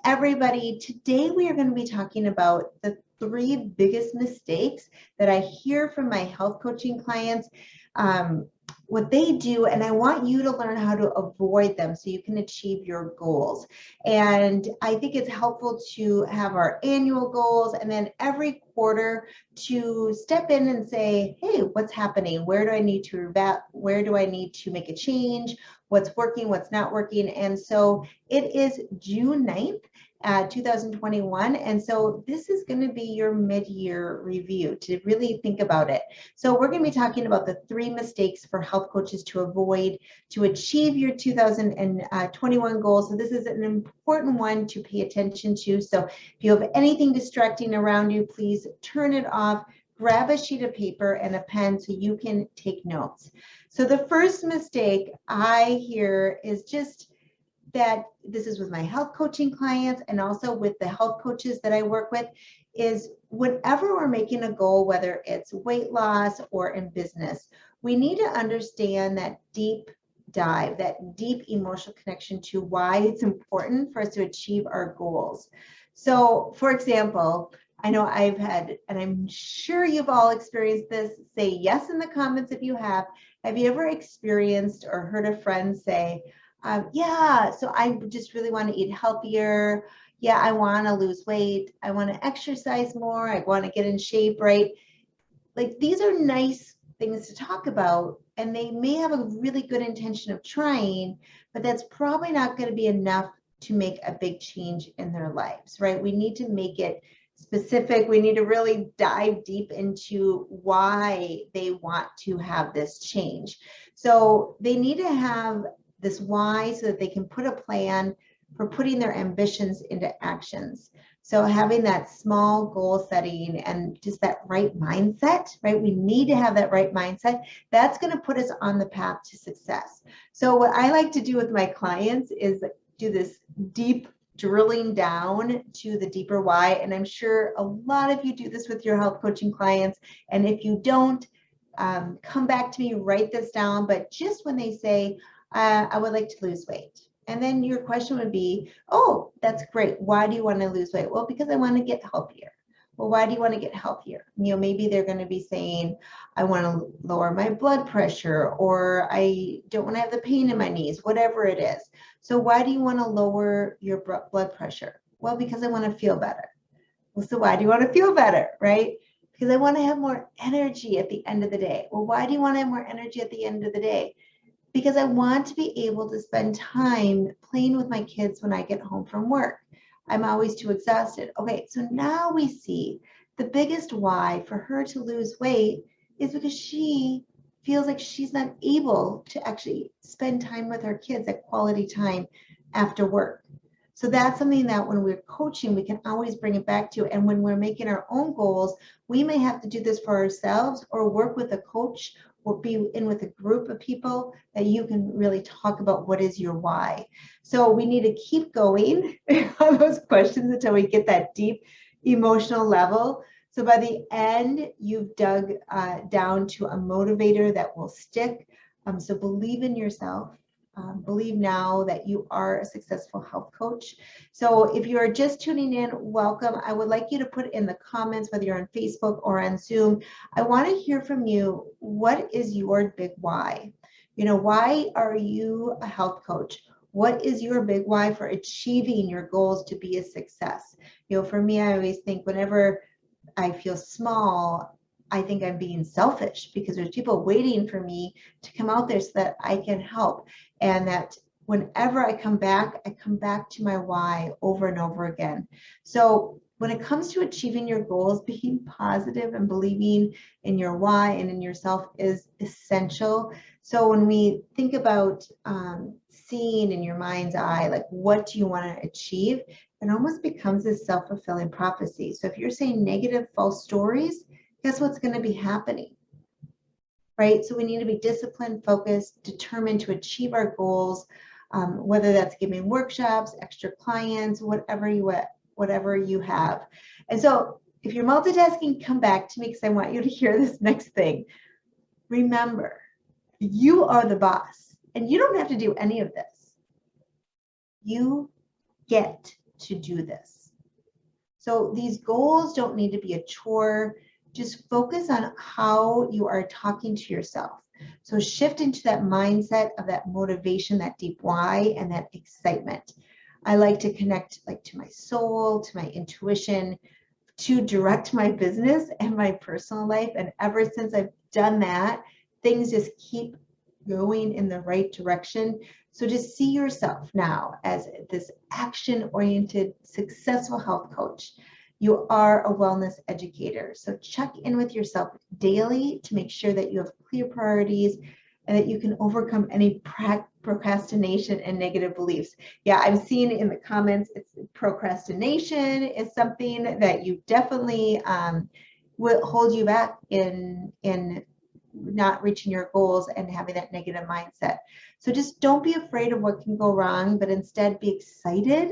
everybody. Today we are going to be talking about the 3 biggest mistakes that I hear from my health coaching clients, what they do, and I want you to learn how to avoid them so you can achieve your goals. And I think it's helpful to have our annual goals and then every quarter to step in and say, hey, what's happening? Where do I need to make a change? What's working, what's not working? And so it is June 9th. 2021. And so this is going to be your mid-year review to really think about it. So we're going to be talking about the 3 mistakes for health coaches to avoid to achieve your 2021 goals. So this is an important one to pay attention to. So if you have anything distracting around you, please turn it off, grab a sheet of paper and a pen so you can take notes. So the first mistake I hear is just that this is with my health coaching clients and also with the health coaches that I work with, is whenever we're making a goal, whether it's weight loss or in business, we need to understand that deep dive, that deep emotional connection to why it's important for us to achieve our goals. So for example, I know I've had, and I'm sure you've all experienced this, say yes in the comments if you have. Have you ever experienced or heard a friend say, yeah, so I just really want to eat healthier. Yeah, I want to lose weight. I want to exercise more. I want to get in shape, right? Like these are nice things to talk about, and they may have a really good intention of trying, but that's probably not going to be enough to make a big change in their lives, right? We need to make it specific. We need to really dive deep into why they want to have this change. So they need to have this why so that they can put a plan for putting their ambitions into actions. So having that small goal setting and just that right mindset, right? We need to have that right mindset. That's going to put us on the path to success. So what I like to do with my clients is do this deep drilling down to the deeper why. And I'm sure a lot of you do this with your health coaching clients. And if you don't, come back to me, write this down. But just when they say, I would like to lose weight. And then your question would be, oh, that's great. Why do you want to lose weight? Well, because I want to get healthier. Well, why do you want to get healthier? You know, maybe they're going to be saying, I want to lower my blood pressure, or I don't want to have the pain in my knees, whatever it is. So why do you want to lower your blood pressure? Well, because I want to feel better. Well, so why do you want to feel better, right? Because I want to have more energy at the end of the day. Well, why do you want to have more energy at the end of the day? Because I want to be able to spend time playing with my kids when I get home from work. I'm always too exhausted. Okay, so now we see the biggest why for her to lose weight is because she feels like she's not able to actually spend time with her kids at quality time after work. So that's something that when we're coaching, we can always bring it back to. And when we're making our own goals, we may have to do this for ourselves or work with a coach or be in with a group of people that you can really talk about what is your why. So we need to keep going on those questions until we get that deep emotional level. So by the end, you've dug down to a motivator that will stick. So believe in yourself. Believe now that you are a successful health coach. So if you are just tuning in, welcome. I would like you to put in the comments, whether you're on Facebook or on Zoom, I want to hear from you. What is your big why? You know, why are you a health coach? What is your big why for achieving your goals to be a success? You know, for me, I always think whenever I feel small, I think I'm being selfish because there's people waiting for me to come out there so that I can help. And that whenever I come back to my why over and over again. So when it comes to achieving your goals, being positive and believing in your why and in yourself is essential. So when we think about seeing in your mind's eye, like what do you want to achieve, it almost becomes a self-fulfilling prophecy. So if you're saying negative, false stories, guess what's going to be happening? Right? So we need to be disciplined, focused, determined to achieve our goals, whether that's giving workshops, extra clients, whatever you have. And so if you're multitasking, come back to me because I want you to hear this next thing. Remember, you are the boss and you don't have to do any of this. You get to do this. So these goals don't need to be a chore. Just focus on how you are talking to yourself. So shift into that mindset of that motivation, that deep why, and that excitement. I like to connect like to my soul, to my intuition, to direct my business and my personal life. And ever since I've done that, things just keep going in the right direction. So just see yourself now as this action-oriented, successful health coach. You are a wellness educator. So check in with yourself daily to make sure that you have clear priorities and that you can overcome any procrastination and negative beliefs. Yeah, I'm seeing in the comments, it's procrastination is something that you definitely will hold you back in not reaching your goals and having that negative mindset. So just don't be afraid of what can go wrong, but instead be excited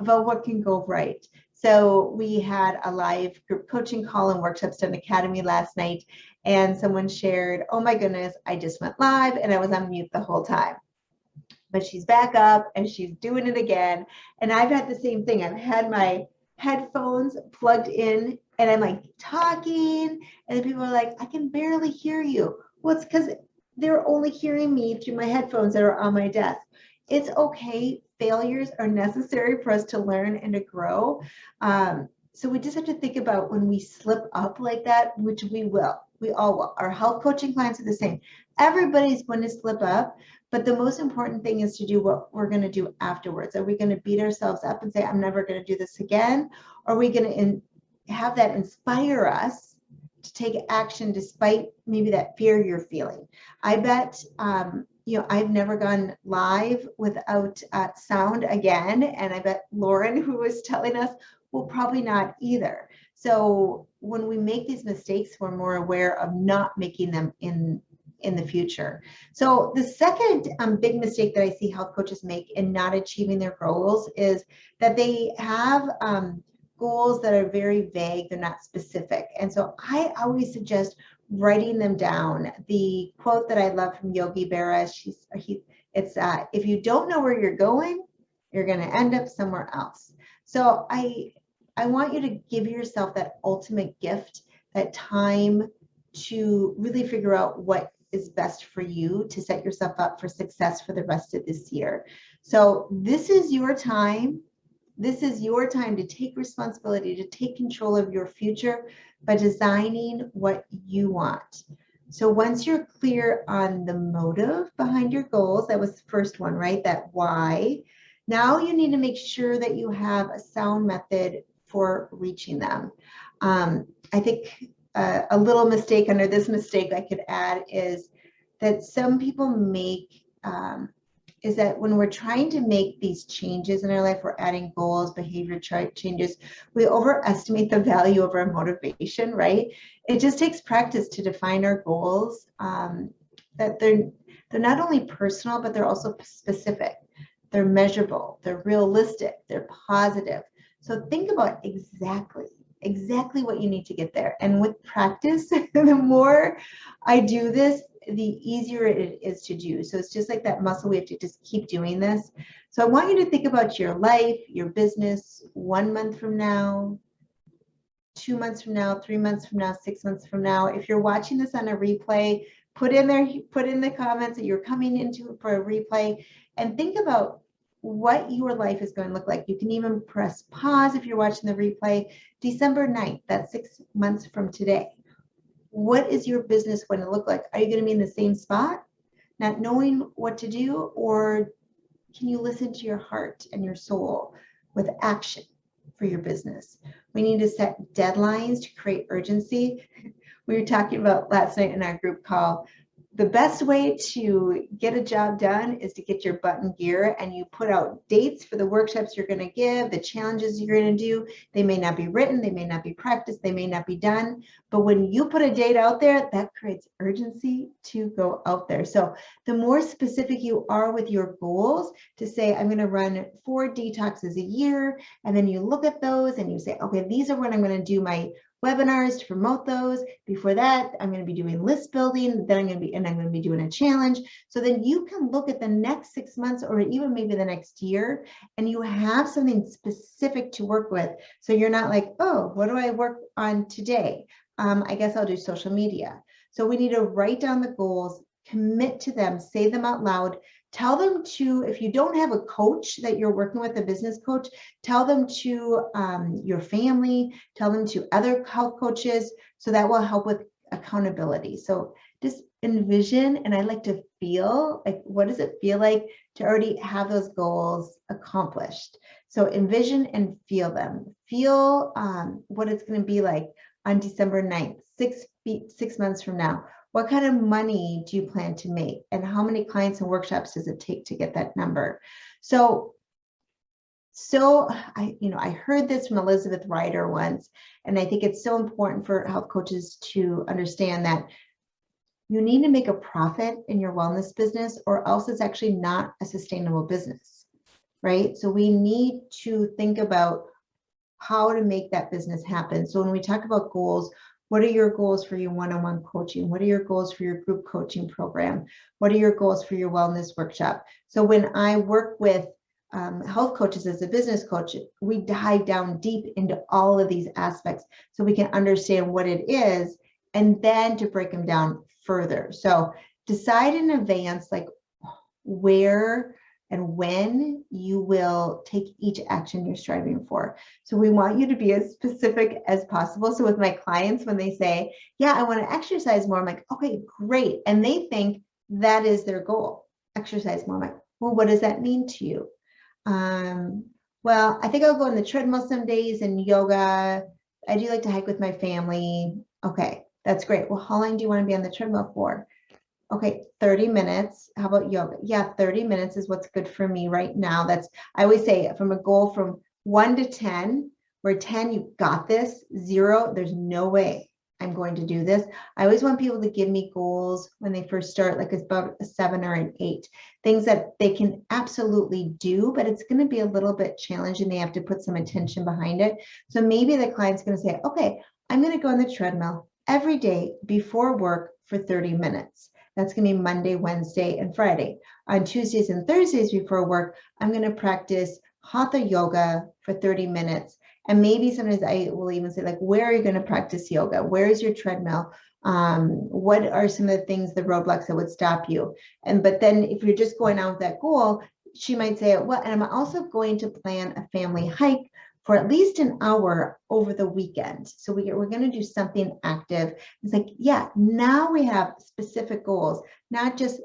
about what can go right. So we had a live group coaching call and workshops done Academy last night, and someone shared, oh my goodness, I just went live and I was on mute the whole time. But she's back up and she's doing it again. And I've had the same thing. I've had my headphones plugged in and I'm like talking, and then people are like, I can barely hear you. Well, it's because they're only hearing me through my headphones that are on my desk. It's okay. Failures are necessary for us to learn and to grow. So we just have to think about when we slip up like that, which we will. We all will. Our health coaching clients are the same. Everybody's going to slip up, but the most important thing is to do what we're going to do afterwards. Are we going to beat ourselves up and say, I'm never going to do this again? Or are we going to have that inspire us to take action despite maybe that fear you're feeling? I bet, I've never gone live without sound again. And I bet Lauren, who was telling us, will probably not either. So when we make these mistakes, we're more aware of not making them in the future. So the second big mistake that I see health coaches make in not achieving their goals is that they have goals that are very vague, they're not specific. And so I always suggest writing them down. The quote that I love from Yogi Berra, it's if you don't know where you're going, you're going to end up somewhere else. So I want you to give yourself that ultimate gift, that time to really figure out what is best for you to set yourself up for success for the rest of this year. So this is your time. This is your time to take responsibility, to take control of your future by designing what you want. So once you're clear on the motive behind your goals, that was the first one, right? That why. Now you need to make sure that you have a sound method for reaching them. I think a little mistake under this mistake I could add is that some people make is that when we're trying to make these changes in our life, we're adding goals, behavior changes, we overestimate the value of our motivation, right? It just takes practice to define our goals, that they're not only personal, but they're also specific. They're measurable, they're realistic, they're positive. So think about exactly what you need to get there. And with practice, the more I do this, the easier it is to do. So it's just like that muscle. We have to just keep doing this. So I want you to think about your life, your business, 1 month from now, 2 months from now, 3 months from now, 6 months from now. If you're watching this on a replay, put in the comments that you're coming into for a replay and think about what your life is going to look like. You can even press pause if you're watching the replay. December 9th, that's 6 months from today. What is your business going to look like? Are you going to be in the same spot, not knowing what to do, or can you listen to your heart and your soul with action for your business? We need to set deadlines to create urgency. We were talking about last night in our group call, the best way to get a job done is to get your butt in gear, and you put out dates for the workshops you're going to give, the challenges you're going to do. They may not be written, they may not be practiced, they may not be done, but when you put a date out there, that creates urgency to go out there. So the more specific you are with your goals, to say, I'm going to run 4 detoxes a year, and then you look at those and you say, okay, these are when I'm going to do my webinars to promote those. Before that, I'm going to be doing list building. Then I'm going to be doing a challenge. So then you can look at the next 6 months or even maybe the next year, and you have something specific to work with. So you're not like, oh, what do I work on today? I guess I'll do social media. So we need to write down the goals, commit to them, say them out loud. Tell them to, if you don't have a coach that you're working with, a business coach, tell them to your family, tell them to other health coaches. So that will help with accountability. So just envision, and I like to feel like, what does it feel like to already have those goals accomplished? So envision and feel them. Feel what it's going to be like on December 9th, 6 months from now. What kind of money do you plan to make? And how many clients and workshops does it take to get that number? So I heard this from Elizabeth Ryder once, and I think it's so important for health coaches to understand that you need to make a profit in your wellness business, or else it's actually not a sustainable business, right? So we need to think about how to make that business happen. So when we talk about goals, what are your goals for your one-on-one coaching? What are your goals for your group coaching program? What are your goals for your wellness workshop? So when I work with health coaches as a business coach, we dive down deep into all of these aspects so we can understand what it is, and then to break them down further. So decide in advance, like where and when you will take each action you're striving for. So we want you to be as specific as possible. So with my clients, when they say, yeah, I want to exercise more, I'm like, okay, great. And they think that is their goal, exercise more. I'm like, well, what does that mean to you? Well, I think I'll go on the treadmill some days and yoga. I do like to hike with my family. Okay, that's great. Well, how long do you want to be on the treadmill for? Okay, 30 minutes. How about yoga? Yeah, 30 minutes is what's good for me right now. I always say, from a goal from 1 to 10, where 10, you got this, 0, there's no way I'm going to do this. I always want people to give me goals when they first start, like it's about a 7 or an 8, things that they can absolutely do, but it's going to be a little bit challenging. They have to put some attention behind it. So maybe the client's going to say, okay, I'm going to go on the treadmill every day before work for 30 minutes. That's going to be Monday, Wednesday, and Friday. On Tuesdays and Thursdays before work, I'm going to practice hatha yoga for 30 minutes. And maybe sometimes I will even say, like, where are you going to practice yoga? Where is your treadmill? What are some of the things, the roadblocks that would stop you? But then if you're just going out with that goal, she might say, well, and I'm also going to plan a family hike for at least an hour over the weekend. So we're going to do something active. It's like, yeah, now we have specific goals, not just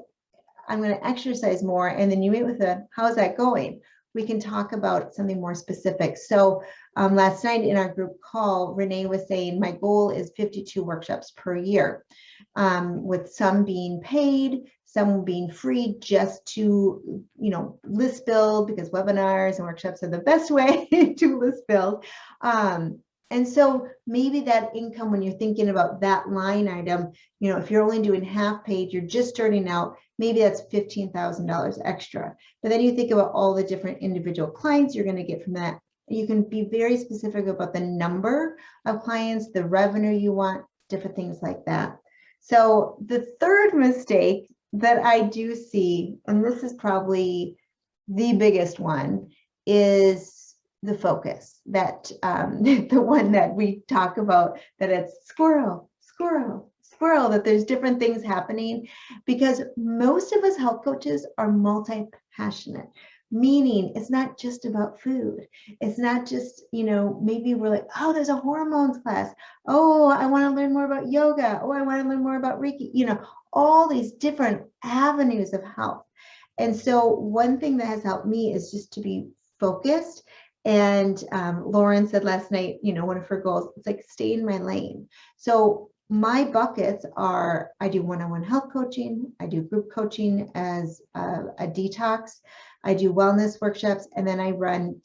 I'm going to exercise more. And then you meet with how's that going? We can talk about something more specific. So last night in our group call, Renee was saying, my goal is 52 workshops per year, with some being paid, some being free, just to, list build, because webinars and workshops are the best way to list build. And so maybe that income, when you're thinking about that line item, if you're only doing half paid, you're just starting out, maybe that's $15,000 extra. But then you think about all the different individual clients you're going to get from that. You can be very specific about the number of clients, the revenue you want, different things like that. So the third mistake that I do see, and this is probably the biggest one, is the focus, that the one that we talk about, that it's squirrel, that there's different things happening, because most of us health coaches are multi-passionate, meaning it's not just about food. It's not just, maybe we're like, oh, there's a hormones class. Oh, I want to learn more about yoga. Oh, I want to learn more about Reiki, all these different avenues of health. And so one thing that has helped me is just to be focused. And Lauren said last night, one of her goals, it's like, stay in my lane. So my buckets are, I do one-on-one health coaching, I do group coaching as a detox, I do wellness workshops, and then I run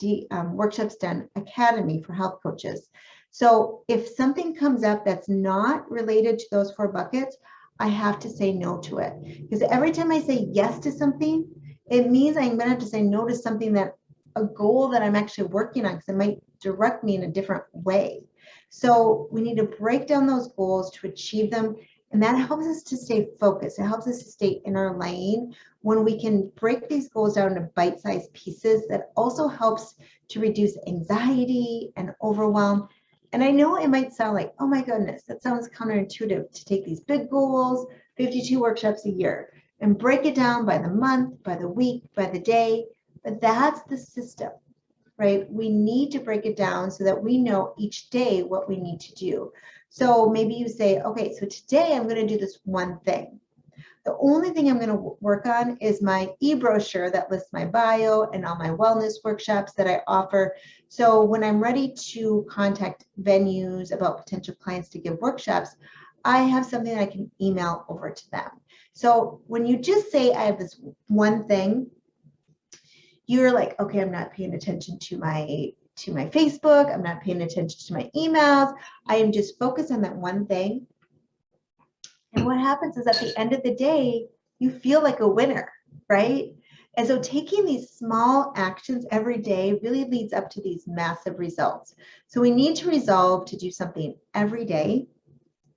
Workshops Done Academy for health coaches. So if something comes up that's not related to those 4 buckets, I have to say no to it. Because every time I say yes to something, it means I'm going to have to say no to something that a goal that I'm actually working on, because it might direct me in a different way. So we need to break down those goals to achieve them. And that helps us to stay focused. It helps us to stay in our lane when we can break these goals down into bite-sized pieces. That also helps to reduce anxiety and overwhelm. And I know it might sound like, oh my goodness, that sounds counterintuitive to take these big goals, 52 workshops a year, and break it down by the month, by the week, by the day. But that's the system, right? We need to break it down so that we know each day what we need to do. So maybe you say, okay, so today I'm going to do this one thing. The only thing I'm going to work on is my e-brochure that lists my bio and all my wellness workshops that I offer. So when I'm ready to contact venues about potential clients to give workshops, I have something that I can email over to them. So when you just say I have this one thing, you're like, okay, I'm not paying attention to my Facebook. I'm not paying attention to my emails. I am just focused on that one thing. And what happens is at the end of the day, you feel like a winner, right? And so taking these small actions every day really leads up to these massive results. So we need to resolve to do something every day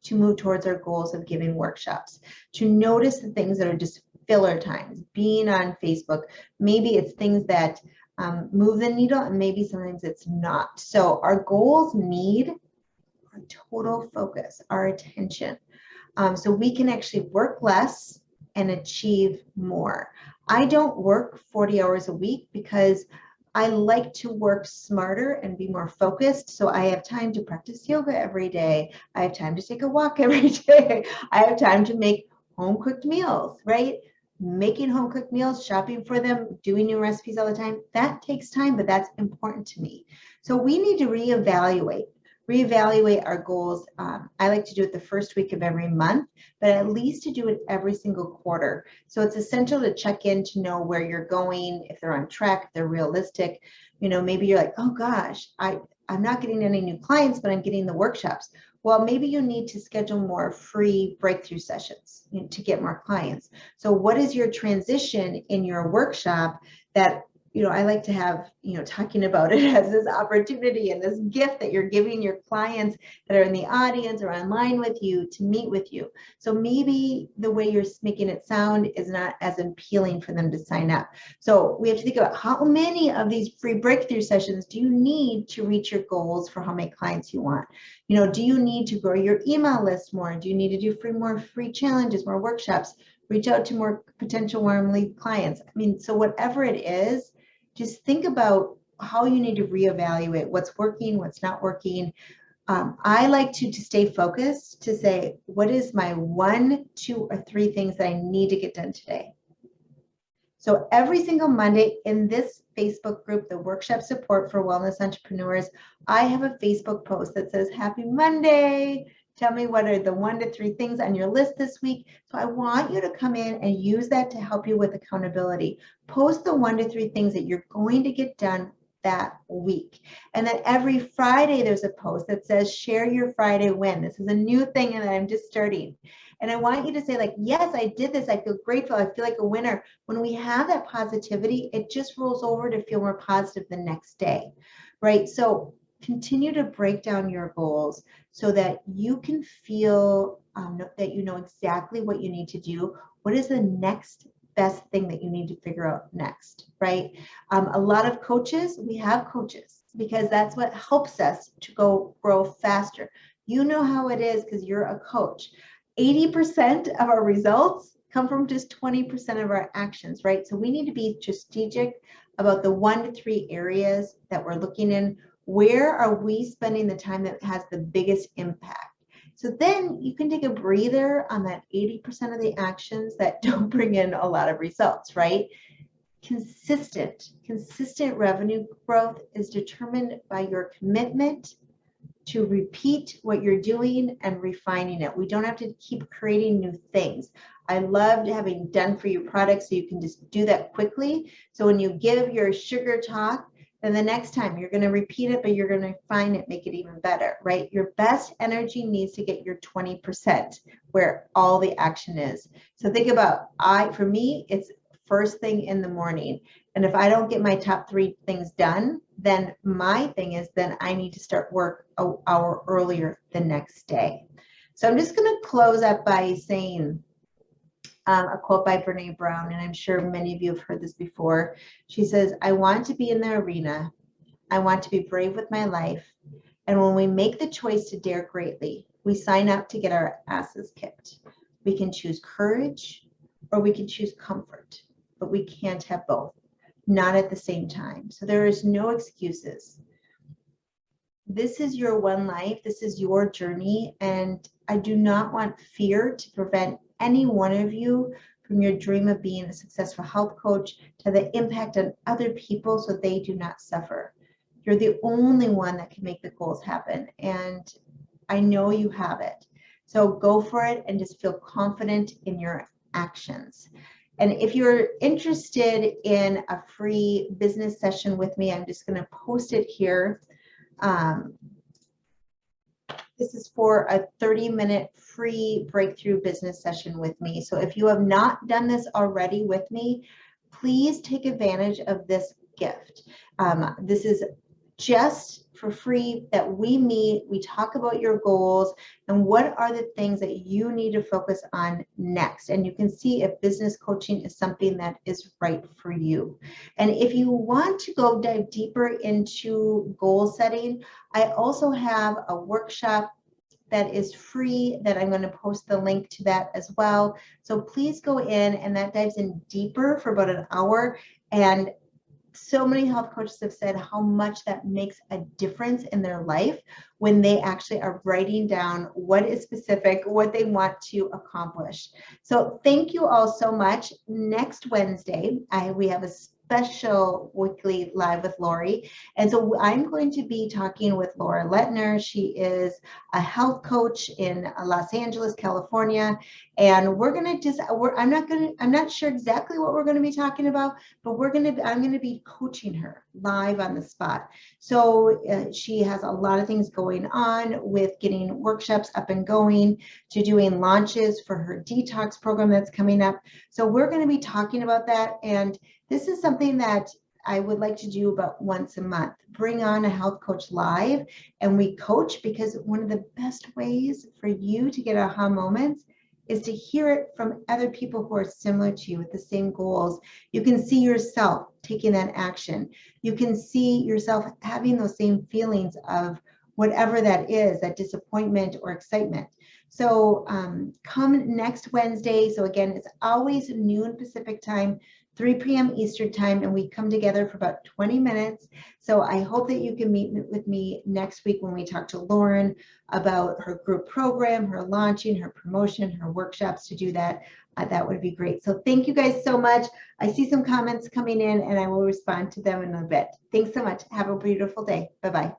to move towards our goals of giving workshops, to notice the things that are just filler times, being on Facebook. Maybe it's things that move the needle, and maybe sometimes it's not. So our goals need our total focus, our attention. So we can actually work less and achieve more. I don't work 40 hours a week because I like to work smarter and be more focused. So I have time to practice yoga every day. I have time to take a walk every day. I have time to make home cooked meals, right? Making home cooked meals, shopping for them, doing new recipes all the time. That takes time, but that's important to me. So we need to reevaluate our goals. I like to do it the first week of every month, but at least to do it every single quarter. So it's essential to check in to know where you're going, if they're on track, if they're realistic. You know, maybe you're like, oh gosh, I'm not getting any new clients, but I'm getting the workshops. Well, maybe you need to schedule more free breakthrough sessions to get more clients. So what is your transition in your workshop that, you know, I like to have, talking about it as this opportunity and this gift that you're giving your clients that are in the audience or online with you to meet with you. So maybe the way you're making it sound is not as appealing for them to sign up. So we have to think about how many of these free breakthrough sessions do you need to reach your goals for how many clients you want? Do you need to grow your email list more? Do you need to do more free challenges, more workshops, reach out to more potential warm lead clients? I mean, so whatever it is, just think about how you need to reevaluate what's working, what's not working. I like to stay focused, to say, what is my 1, 2, or 3 things that I need to get done today? So every single Monday in this Facebook group, the Workshop Support for Wellness Entrepreneurs, I have a Facebook post that says, Happy Monday. Tell me what are the 1 to 3 things on your list this week. So I want you to come in and use that to help you with accountability. Post the 1 to 3 things that you're going to get done that week. And then every Friday, there's a post that says, share your Friday win. This is a new thing and I'm just starting. And I want you to say, like, yes, I did this. I feel grateful. I feel like a winner. When we have that positivity, it just rolls over to feel more positive the next day, right? So continue to break down your goals so that you can feel that you know exactly what you need to do. What is the next best thing that you need to figure out next, right? A lot of coaches, we have coaches because that's what helps us to grow faster. You know how it is because you're a coach. 80% of our results come from just 20% of our actions, right? So we need to be strategic about the 1 to 3 areas that we're looking in. Where are we spending the time that has the biggest impact? So then you can take a breather on that 80% of the actions that don't bring in a lot of results, right? Consistent revenue growth is determined by your commitment to repeat what you're doing and refining it. We don't have to keep creating new things. I loved having done for you products so you can just do that quickly. So when you give your sugar talk, then the next time you're going to repeat it, but you're going to refine it, make it even better, right? Your best energy needs to get your 20% where all the action is. So think about, for me, it's first thing in the morning. And if I don't get my top 3 things done, then my thing is then I need to start work an hour earlier the next day. So I'm just going to close up by saying a quote by Brene Brown, and I'm sure many of you have heard this before. She says, I want to be in the arena. I want to be brave with my life. And when we make the choice to dare greatly, we sign up to get our asses kicked. We can choose courage or we can choose comfort, but we can't have both, not at the same time. So there is no excuses. This is your one life. This is your journey. And I do not want fear to prevent any one of you from your dream of being a successful health coach to the impact on other people so they do not suffer. You're the only one that can make the goals happen. And I know you have it. So go for it and just feel confident in your actions. And if you're interested in a free business session with me, I'm just going to post it here. This is for a 30-minute free breakthrough business session with me. So if you have not done this already with me, please take advantage of this gift. This is just for free that we meet, we talk about your goals and what are the things that you need to focus on next. And you can see if business coaching is something that is right for you. And if you want to go dive deeper into goal setting, I also have a workshop that is free that I'm going to post the link to that as well. So please go in, and that dives in deeper for about an hour. And so many health coaches have said how much that makes a difference in their life when they actually are writing down what is specific, what they want to accomplish. So thank you all so much. Next Wednesday, we have a special weekly live with Lori. And so I'm going to be talking with Laura Lettner. She is a health coach in Los Angeles, California. And we're going to I'm not sure exactly what we're going to be talking about, but I'm going to be coaching her live on the spot. So she has a lot of things going on with getting workshops up and going to doing launches for her detox program that's coming up. So we're going to be talking about that. And this is something that I would like to do about once a month. Bring on a health coach live and we coach, because one of the best ways for you to get aha moments is to hear it from other people who are similar to you with the same goals. You can see yourself taking that action. You can see yourself having those same feelings of whatever that is, that disappointment or excitement. So come next Wednesday. So again, it's always noon Pacific time, 3 p.m. Eastern time, and we come together for about 20 minutes. So I hope that you can meet with me next week when we talk to Lauren about her group program, her launching, her promotion, her workshops to do that. That would be great. So thank you guys so much. I see some comments coming in and I will respond to them in a bit. Thanks so much. Have a beautiful day. Bye-bye.